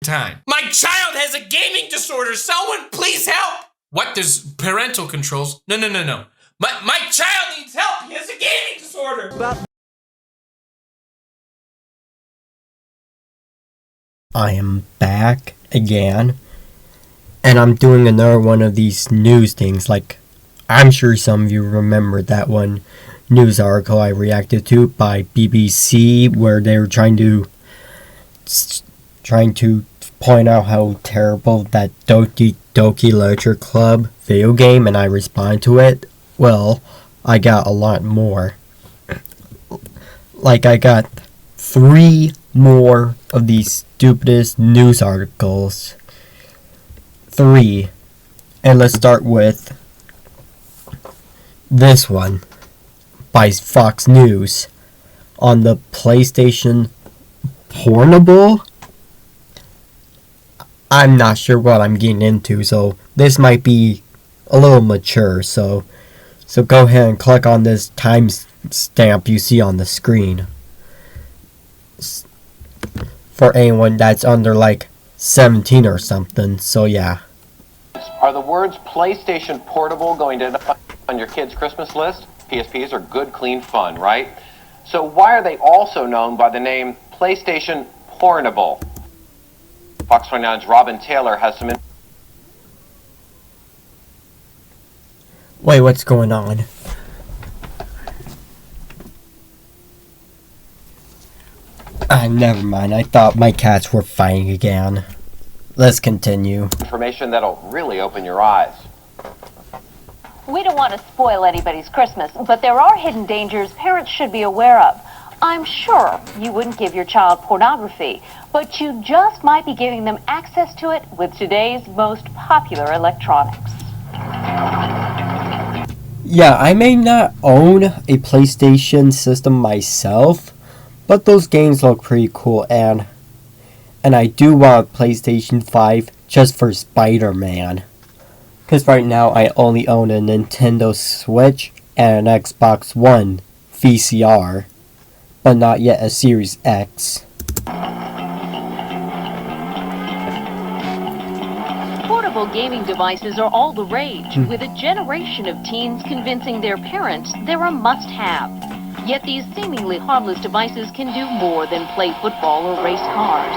time. My child has a gaming disorder. Someone please help. What? There's parental controls? No. My child needs help. He has a gaming disorder. I am back again, and I'm doing another one of these news things. Like, I'm sure some of you remember that one news article I reacted to by BBC where they were trying to point out how terrible that Doki Doki Literature Club video game, and I responded to it. Well, I got a lot more. Like, I got 3 more of these stupidest news articles. 3. And let's start with this one by Fox News on the PlayStation Portable. I'm not sure what I'm getting into, so this might be a little mature, so go ahead and click on this timestamp you see on the screen. For anyone that's under like 17 or something, so yeah. Are the words PlayStation Portable going to end up on your kid's Christmas list? PSPs are good, clean fun, right? So why are they also known by the name PlayStation Portable? Fox 29's Robin Taylor has some... Wait, what's going on? Never mind. I thought my cats were fighting again. Let's continue. Information that'll really open your eyes. We don't want to spoil anybody's Christmas, but there are hidden dangers parents should be aware of. I'm sure you wouldn't give your child pornography, but you just might be giving them access to it with today's most popular electronics. Yeah, I may not own a PlayStation system myself, but those games look pretty cool, and I do want a PlayStation 5 just for Spider-Man. Because right now I only own a Nintendo Switch and an Xbox One VCR, but not yet a Series X. Portable gaming devices are all the rage, with a generation of teens convincing their parents they're a must-have. Yet these seemingly harmless devices can do more than play football or race cars.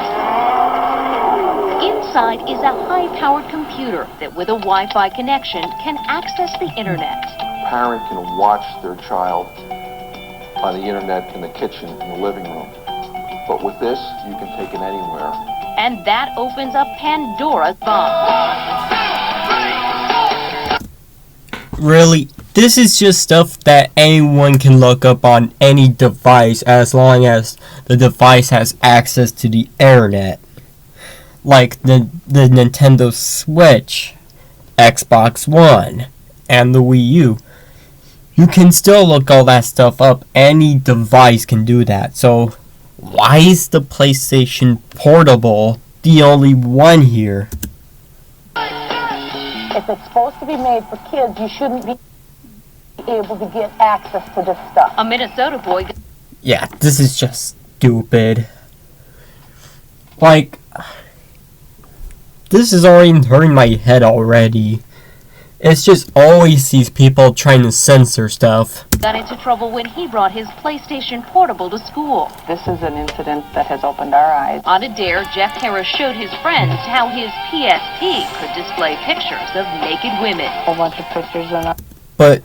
Inside is a high-powered computer that, with a Wi-Fi connection, can access the internet. A parent can watch their child on the internet in the kitchen, in the living room. But with this, you can take it anywhere. And that opens up Pandora's box. Really? This is just stuff that anyone can look up on any device as long as the device has access to the internet. Like the Nintendo Switch, Xbox One, and the Wii U. You can still look all that stuff up. Any device can do that. So why is the PlayStation Portable the only one here? If it's supposed to be made for kids, you shouldn't be able to get access to this stuff. A Minnesota boy... Yeah, this is just stupid. Like, this is already hurting my head already. It's just always these people trying to censor stuff. Got into trouble when he brought his PlayStation Portable to school. This is an incident that has opened our eyes. On a dare, Jeff Harris showed his friends how his PSP could display pictures of naked women. A whole bunch of pictures in it. But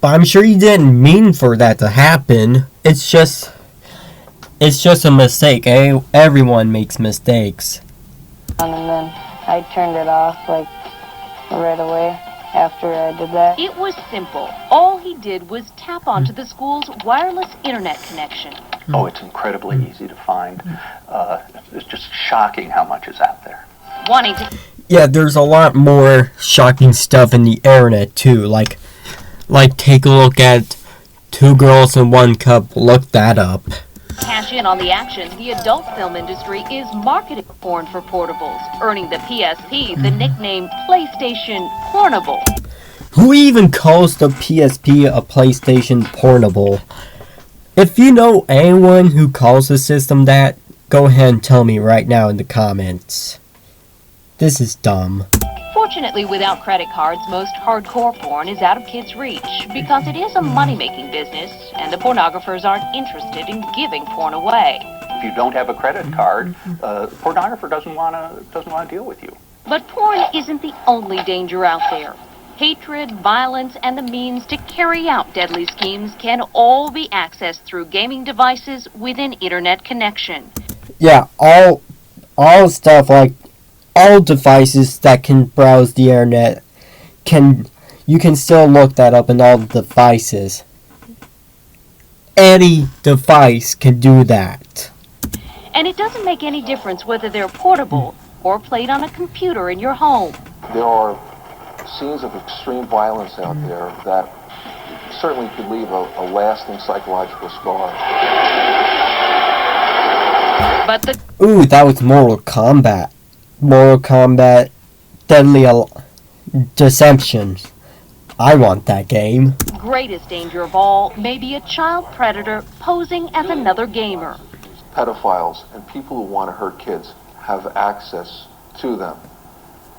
I'm sure he didn't mean for that to happen. It's just a mistake. Everyone makes mistakes. And then I turned it off like right away after I did that. It was simple. All he did was tap onto the school's wireless internet connection. Oh, it's incredibly easy to find. It's just shocking how much is out there. Wanting to... Yeah, there's a lot more shocking stuff in the internet too. Like take a look at 2 Girls in 1 Cup. Look that up. Cash in on the action, the adult film industry is marketing porn for portables, earning the PSP the nickname PlayStation Portable. Who even calls the PSP a PlayStation Portable? If you know anyone who calls the system that, Go ahead and tell me right now in the comments. This is dumb. Fortunately, without credit cards, most hardcore porn is out of kids' reach because it is a money-making business, and the pornographers aren't interested in giving porn away. If you don't have a credit card, the pornographer doesn't want to deal with you. But porn isn't the only danger out there. Hatred, violence, and the means to carry out deadly schemes can all be accessed through gaming devices with an internet connection. Yeah, all stuff like all devices that can browse the internet you can still look that up in all devices. Any device can do that. And it doesn't make any difference whether they're portable or played on a computer in your home. There are scenes of extreme violence out there that certainly could leave a lasting psychological scar. But the Ooh, that was Mortal Kombat. Mortal Kombat Deadly Deceptions. I want that game. greatest danger of all may be a child predator posing as another gamer. Pedophiles and people who want to hurt kids have access to them.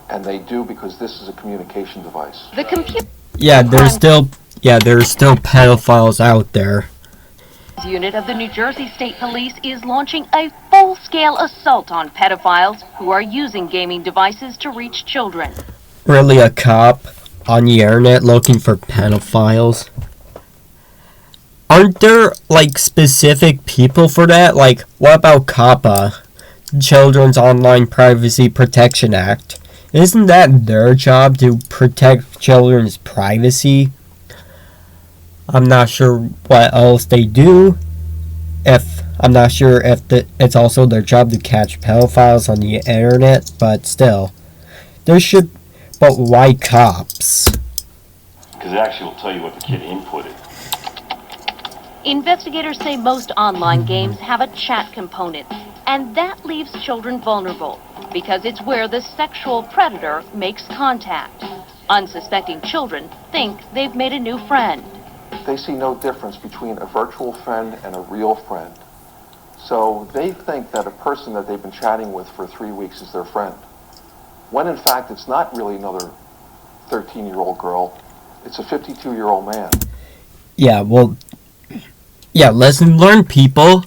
And they do because this is a communication device. The computer There's still pedophiles out there. unit of the New Jersey State Police is launching a full-scale assault on pedophiles who are using gaming devices to reach children. Really, a cop on the internet looking for pedophiles? Aren't there, like, specific people for that? Like, what about COPPA? Children's Online Privacy Protection Act. Isn't that their job to protect children's privacy? I'm not sure what else they do. I'm not sure if it's also their job to catch pedophiles on the internet, but still. But why cops? Because it actually will tell you what the kid inputted. Investigators say most online games have a chat component, and that leaves children vulnerable because it's where the sexual predator makes contact. Unsuspecting children think they've made a new friend. They see no difference between a virtual friend and a real friend. So they think that a person that they've been chatting with for 3 weeks is their friend. When in fact it's not really another 13-year-old girl, it's a 52-year-old man. Lesson learned, people.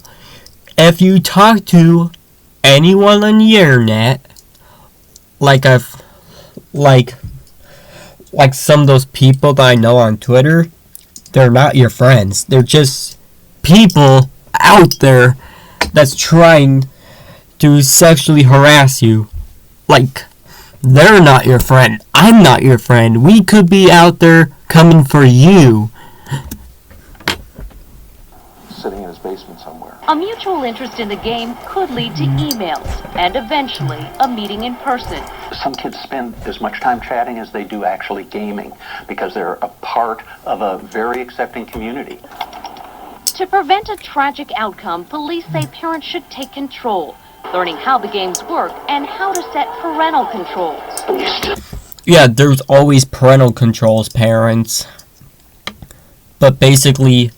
If you talk to anyone on the internet, like some of those people that I know on Twitter, they're not your friends. They're just people out there that's trying to sexually harass you. Like, they're not your friend. I'm not your friend. We could be out there coming for you. Sitting in his basement somewhere. A mutual interest in the game could lead to emails and eventually a meeting in person. Some kids spend as much time chatting as they do actually gaming because they're a part of a very accepting community. To prevent a tragic outcome, police say parents should take control, learning how the games work and how to set parental controls. Yeah, there's always parental controls, parents. But basically,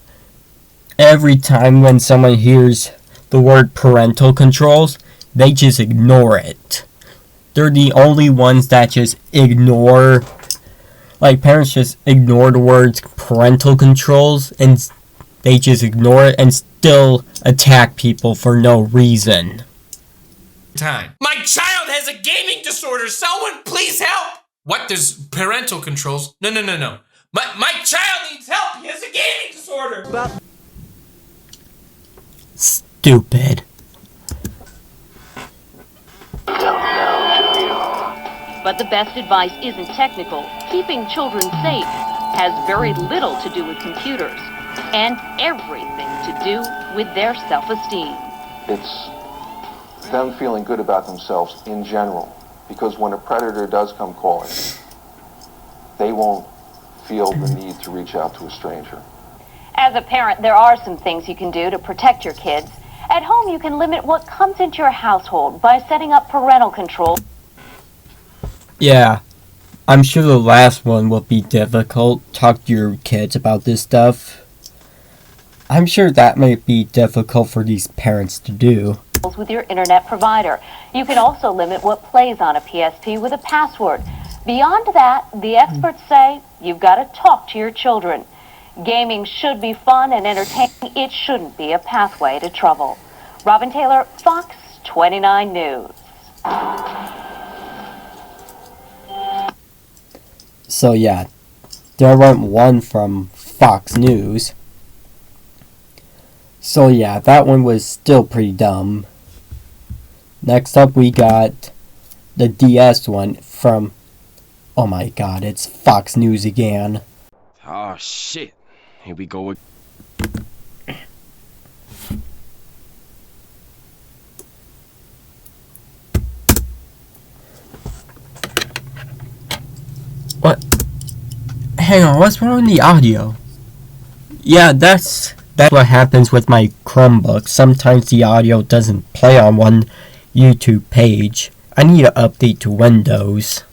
every time when someone hears the word parental controls, they just ignore it. They're the only ones that just ignore, like, parents just ignore the words parental controls, and they just ignore it and still attack people for no reason. Time. My child has a gaming disorder. Someone please help. What does parental controls? No. My child needs help. He has a gaming disorder. Stupid. But the best advice isn't technical. Keeping children safe has very little to do with computers and everything to do with their self-esteem. It's them feeling good about themselves in general. Because when a predator does come calling, they won't feel the need to reach out to a stranger. As a parent, there are some things you can do to protect your kids. At home, you can limit what comes into your household by setting up parental control. Yeah, I'm sure the last one will be difficult. Talk to your kids about this stuff. I'm sure that might be difficult for these parents to do. with your internet provider. You can also limit what plays on a PSP with a password. Beyond that, the experts say you've got to talk to your children. Gaming should be fun and entertaining. It shouldn't be a pathway to trouble. Robin Taylor, Fox 29 News. So yeah, there went one from Fox News. So yeah, that one was still pretty dumb. Next up we got the DS one from, oh my god, it's Fox News again. Oh shit. Here we go again. What? Hang on, what's wrong with the audio? Yeah, that's what happens with my Chromebook. Sometimes the audio doesn't play on one YouTube page. I need to update to Windows.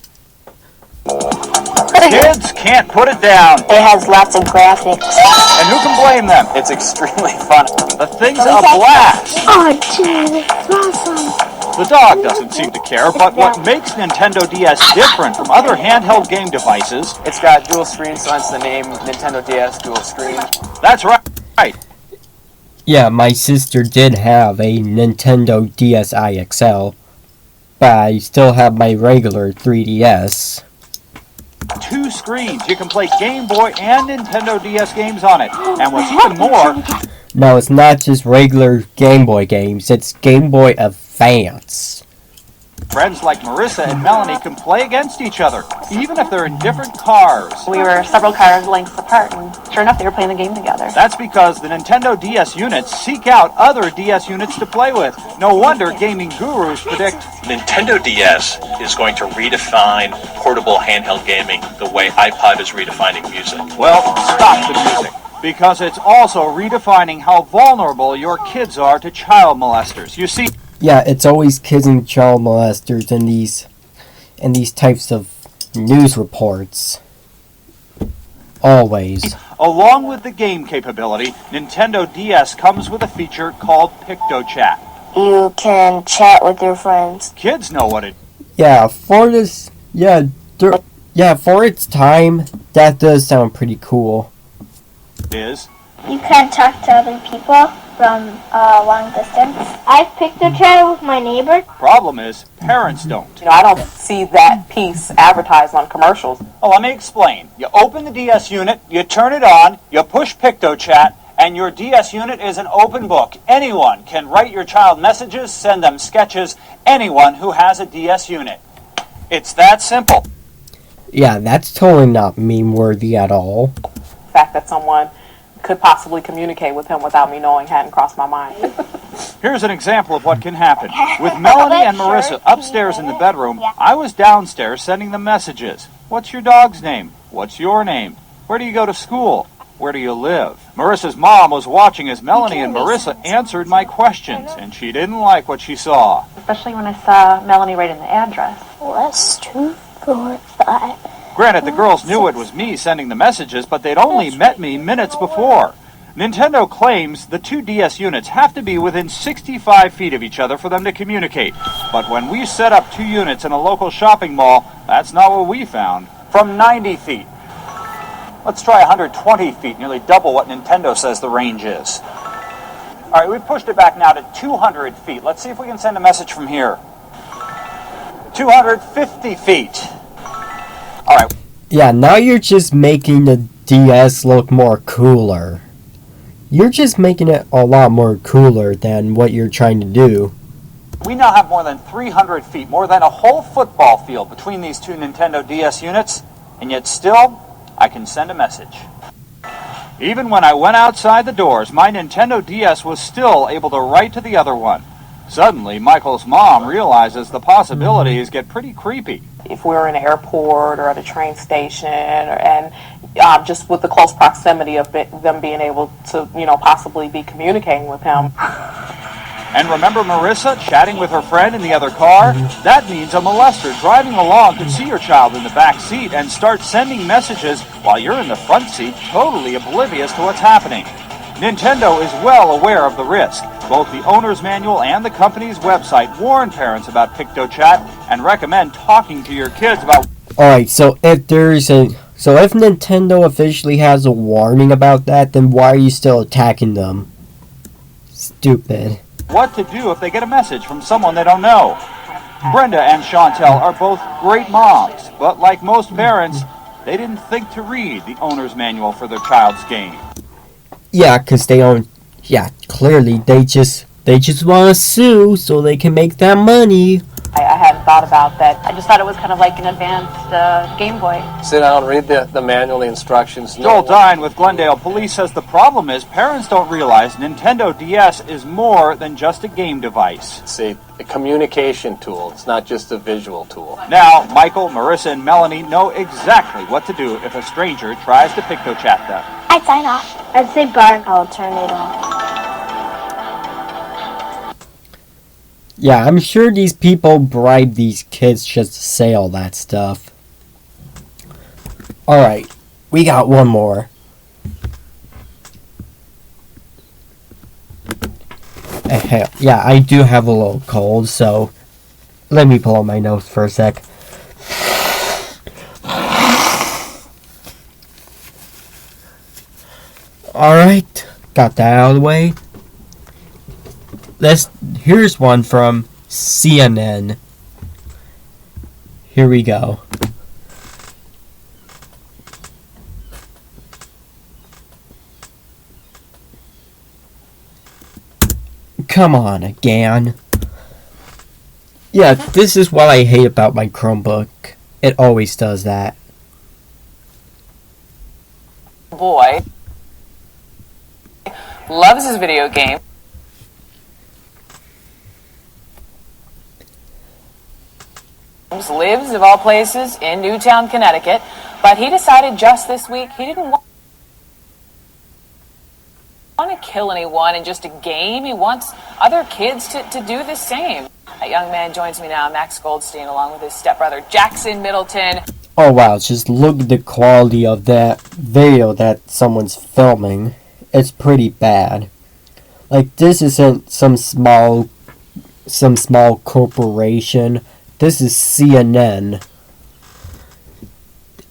Kids can't put it down. It has lots of graphics. And who can blame them? It's extremely fun. The thing's a blast. Oh, dude, it's awesome. The dog doesn't seem to care, but what makes Nintendo DS different from other handheld game devices... It's got dual screen, so hence the name Nintendo DS Dual Screen. That's right. Yeah, my sister did have a Nintendo DSi XL, but I still have my regular 3DS. 2 screens. You can play Game Boy and Nintendo DS games on it. And what's even more... No, it's not just regular Game Boy games, it's Game Boy Advance. Friends like Marissa and Melanie can play against each other, even if they're in different cars. We were several car lengths apart, and sure enough, they were playing the game together. That's because the Nintendo DS units seek out other DS units to play with. No wonder gaming gurus predict Nintendo DS is going to redefine portable handheld gaming the way iPod is redefining music. Well, stop the music, because it's also redefining how vulnerable your kids are to child molesters. You see... Yeah, it's always kids and child molesters in these types of news reports. Always. Along with the game capability, Nintendo DS comes with a feature called PictoChat. You can chat with your friends. Kids know what it Yeah, for this, for its time, that does sound pretty cool. is. You can talk to other people from a long distance. I've PictoChatted with my neighbor. Problem is, parents don't. You know, I don't see that piece advertised on commercials. Oh, let me explain. You open the DS unit, you turn it on, you push PictoChat, and your DS unit is an open book. Anyone can write your child messages, send them sketches, anyone who has a DS unit. It's that simple. Yeah, that's totally not meme-worthy at all. The fact that someone could possibly communicate with him without me knowing hadn't crossed my mind. Here's an example of what can happen. With Melanie and Marissa upstairs in the bedroom, I was downstairs sending them messages. What's your dog's name? What's your name? Where do you go to school? Where do you live? Marissa's mom was watching as Melanie and Marissa answered my questions, and she didn't like what she saw. Especially when I saw Melanie writing the address. Plus 2, 4, 5. Granted, the girls knew it was me sending the messages, but they'd only met me minutes before. Nintendo claims the 2 DS units have to be within 65 feet of each other for them to communicate. But when we set up 2 units in a local shopping mall, that's not what we found. From 90 feet. Let's try 120 feet, nearly double what Nintendo says the range is. All right, we've pushed it back now to 200 feet. Let's see if we can send a message from here. 250 feet. All right. Yeah, now you're just making the DS look more cooler. You're just making it a lot more cooler than what you're trying to do. We now have more than 300 feet, more than a whole football field between these 2 Nintendo DS units, and yet still, I can send a message. Even when I went outside the doors, my Nintendo DS was still able to write to the other one. Suddenly, Michael's mom realizes the possibilities get pretty creepy. If we're in an airport or at a train station, and just with the close proximity of them being able to, possibly be communicating with him. And remember Marissa chatting with her friend in the other car? That means a molester driving along could see your child in the back seat and start sending messages while you're in the front seat, totally oblivious to what's happening. Nintendo is well aware of the risk, Both the owner's manual and the company's website warn parents about PictoChat and recommend talking to your kids about... Alright, so if Nintendo officially has a warning about that, then why are you still attacking them? Stupid. What to do if they get a message from someone they don't know. Brenda and Chantel are both great moms, but like most parents, they didn't think to read the owner's manual for their child's game. Yeah, because they don't... Yeah, clearly they just want to sue so they can make that money. I hadn't thought about that. I just thought it was kind of like an advanced Game Boy. Sit down, read the manual, the instructions. Joel Dine with Glendale Police says the problem is parents don't realize Nintendo DS is more than just a game device. It's a communication tool. It's not just a visual tool. Now, Michael, Marissa, and Melanie know exactly what to do if a stranger tries to PictoChat them. I'd sign off. I'd say burn. I'll turn it off. Yeah, I'm sure these people bribe these kids just to say all that stuff. Alright, we got one more. Yeah, I do have a little cold, so let me pull out my nose for a sec. Alright, got that out of the way. Here's one from CNN. Here we go. Come on again. Yeah, this is what I hate about my Chromebook. It always does that. Boy loves his video game. Lives, of all places, in Newtown, Connecticut, but he decided just this week he didn't want to kill anyone in just a game. He wants other kids to do the same. A young man joins me now, Max Goldstein, along with his stepbrother Jackson Middleton. Oh wow, just look at the quality of that video that someone's filming. It's pretty bad. Like, this isn't some small corporation. This is CNN.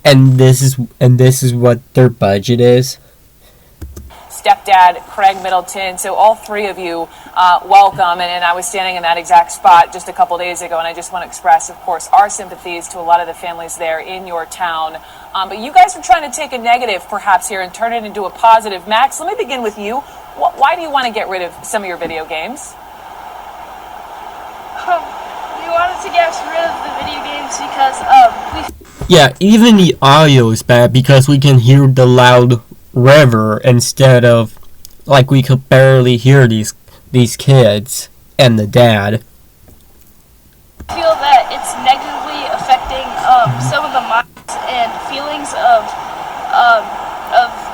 And this is what their budget is. Stepdad Craig Middleton. So all three of you, welcome. And I was standing in that exact spot just a couple days ago, and I just want to express, of course, our sympathies to a lot of the families there in your town. But you guys are trying to take a negative, perhaps, here and turn it into a positive. Max, let me begin with you. Why do you want to get rid of some of your video games? We wanted to get rid of the video games because Yeah, even the audio is bad because we can hear the loud river instead of, like, we could barely hear these kids and the dad. I feel that it's negatively affecting some of the minds and feelings of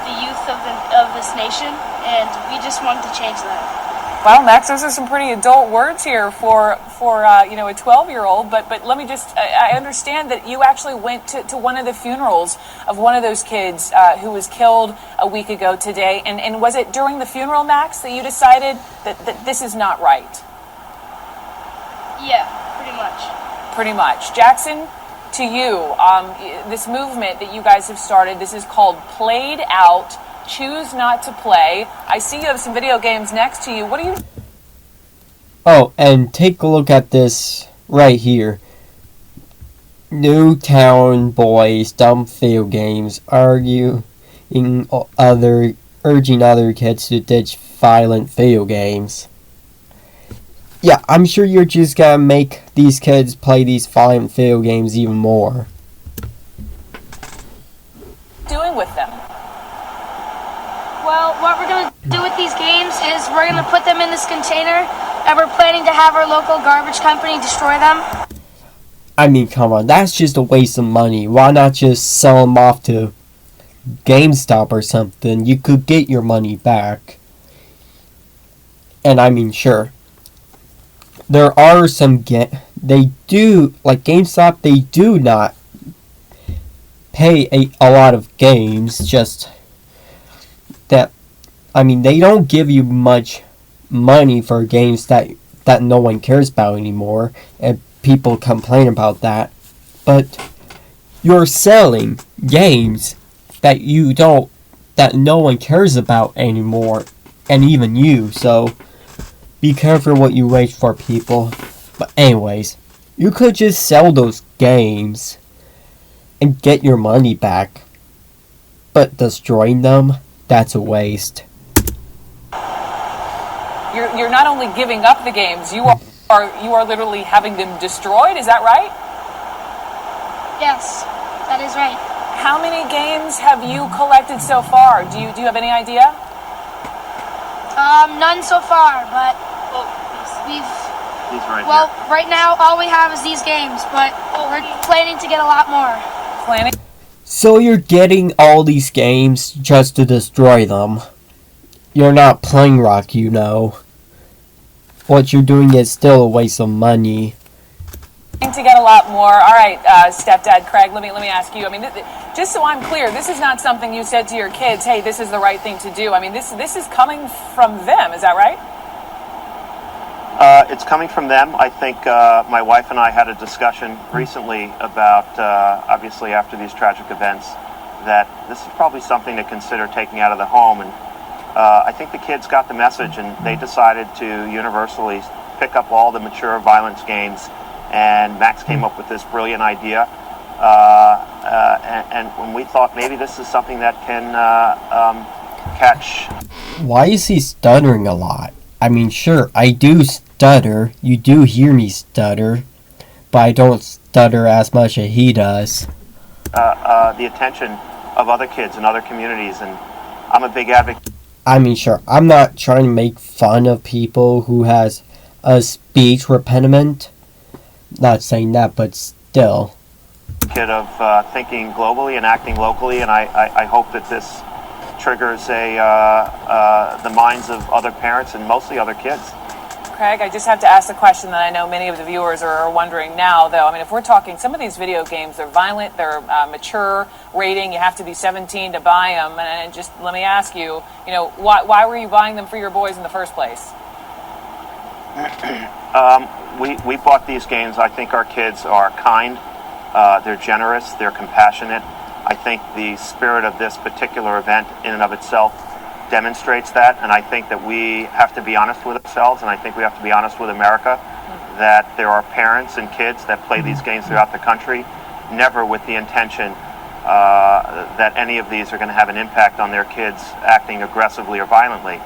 the youth of this nation, and we just want to change that. Wow, Max, those are some pretty adult words here for a 12-year-old. But let me just, I understand that you actually went to one of the funerals of one of those kids who was killed a week ago today. And was it during the funeral, Max, that you decided that this is not right? Yeah, pretty much. Pretty much. Jackson, to you, this movement that you guys have started, this is called Played Out. Choose not to play. I see you have some video games next to you. What are you... Oh, and take a look at this right here. Newtown boys dump video games, urging other kids to ditch violent video games. Yeah, I'm sure you're just gonna make these kids play these violent video games even more. Doing with them? Well, what we're going to do with these games is we're going to put them in this container, and we're planning to have our local garbage company destroy them. I mean, come on, that's just a waste of money. Why not just sell them off to GameStop or something? You could get your money back. And I mean, sure, there are some they do, like GameStop, they do not pay a lot of games, just that, I mean, they don't give you much money for games that no one cares about anymore, and people complain about that. But you're selling games that that no one cares about anymore, and even you, so be careful what you wish for, people. But anyways, you could just sell those games and get your money back. But destroying them, that's a waste. You're not only giving up the games, you are literally having them destroyed, is that right? Yes, that is right. How many games have you collected so far? Do you have any idea? None so far, but we've... He's right Well, right now, all we have is these games, but we're planning to get a lot more. Planning? So you're getting all these games just to destroy them. You're not playing rock, you know. What you're doing is still a waste of money. To get a lot more. All right, stepdad Craig, let me ask you. I mean, just so I'm clear, this is not something you said to your kids, hey, this is the right thing to do. I mean, this is coming from them, is that right? It's coming from them. I think my wife and I had a discussion recently about, obviously after these tragic events, that this is probably something to consider taking out of the home. And I think the kids got the message, and they decided to universally pick up all the mature violence games. And Max came up with this brilliant idea. And when we thought maybe this is something that can catch... Why is he stuttering a lot? I mean, sure, I do stutter. You do hear me stutter. But I don't stutter as much as he does. The attention of other kids in other communities. And I'm a big advocate. I mean, sure, I'm not trying to make fun of people who has a speech impediment. Not saying that, but still. Kid of thinking globally and acting locally, and I hope that this triggers the minds of other parents and mostly other kids. Craig, I just have to ask the question that I know many of the viewers are wondering now, though. I mean, if we're talking, some of these video games, they're violent, they're mature rating, you have to be 17 to buy them, and just let me ask you, why were you buying them for your boys in the first place? We bought these games. I think our kids are kind, they're generous, they're compassionate. I think the spirit of this particular event in and of itself demonstrates that, and I think that we have to be honest with ourselves, and I think we have to be honest with America, that there are parents and kids that play these games throughout the country, never with the intention that any of these are going to have an impact on their kids acting aggressively or violently.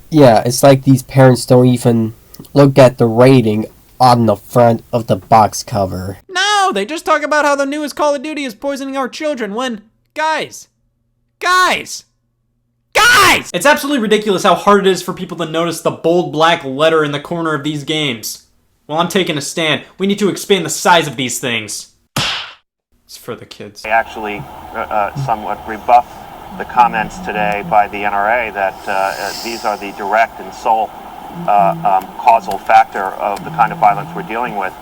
Yeah, it's like these parents don't even look at the rating on the front of the box cover. No, they just talk about how the newest Call of Duty is poisoning our children when, guys! It's absolutely ridiculous how hard it is for people to notice the bold black letter in the corner of these games. Well, I'm taking a stand. We need to expand the size of these things. It's for the kids. They actually somewhat rebuff the comments today by the NRA that these are the direct and sole causal factor of the kind of violence we're dealing with.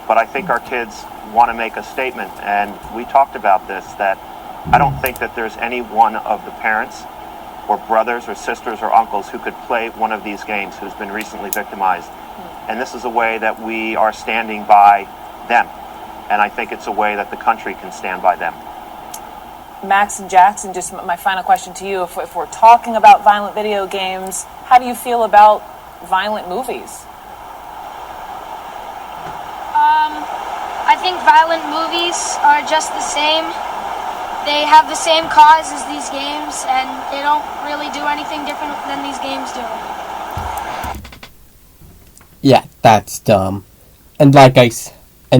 But I think our kids want to make a statement, and we talked about this, that I don't think that there's any one of the parents or brothers or sisters or uncles who could play one of these games who's been recently victimized. And this is a way that we are standing by them. And I think it's a way that the country can stand by them. Max and Jackson, just my final question to you. If we're talking about violent video games, how do you feel about violent movies? I think violent movies are just the same. They have the same cause as these games, and they don't really do anything different than these games do. Yeah, that's dumb. And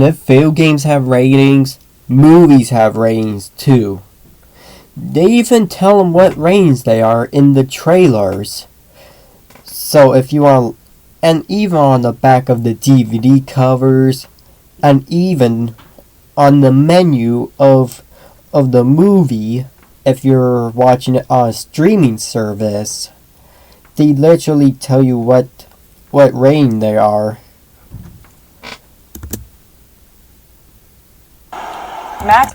if video games have ratings, movies have ratings too. They even tell them what ratings they are in the trailers. So if you want, and even on the back of the DVD covers, and even on the menu of the movie, if you're watching it on a streaming service, they literally tell you what rating they are. Max?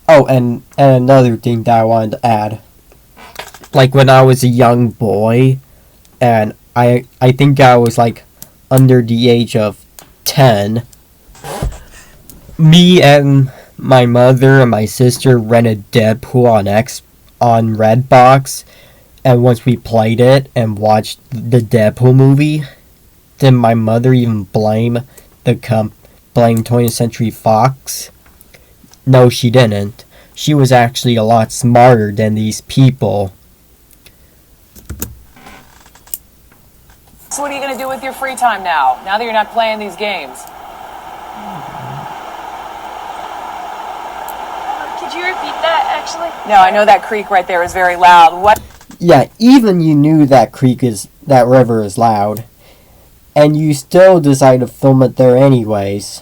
Oh, and another thing that I wanted to add. Like when I was a young boy, and I think I was like under the age of 10. Me and my mother and my sister rented Deadpool on Redbox, and once we played it and watched the Deadpool movie, did my mother even blame 20th Century Fox? No, she didn't. She was actually a lot smarter than these people. So what are you going to do with your free time now that you're not playing these games? Could you repeat that, actually? No, I know that creek right there is very loud. What? Yeah, even you knew that river is loud, and you still decide to film it there anyways.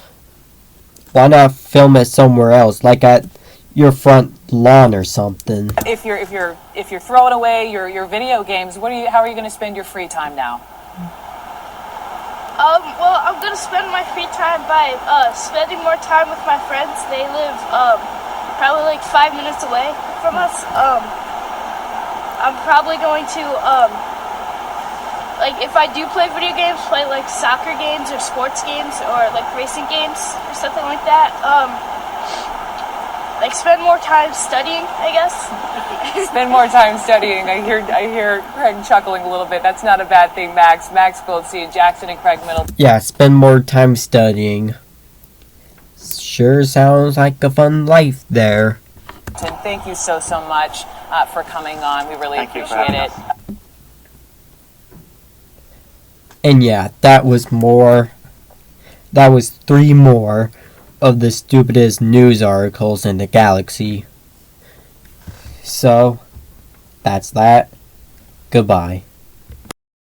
Why not film it somewhere else, like at your front lawn or something? If you're throwing away your video games, how are you going to spend your free time now? Well, I'm gonna spend my free time by spending more time with my friends. They live probably like 5 minutes away from us. I'm probably going to like if I do play video games, play like soccer games or sports games or like racing games or something like that. Like spend more time studying, I guess. Spend more time studying. I hear Craig chuckling a little bit. That's not a bad thing, Max. Max Goldstein, Jackson, and Craig Middleton. Yeah, spend more time studying. Sure sounds like a fun life there. Thank you so much for coming on. We really appreciate it. And yeah, that was 3 more of the stupidest news articles in the galaxy. So, that's that. Goodbye.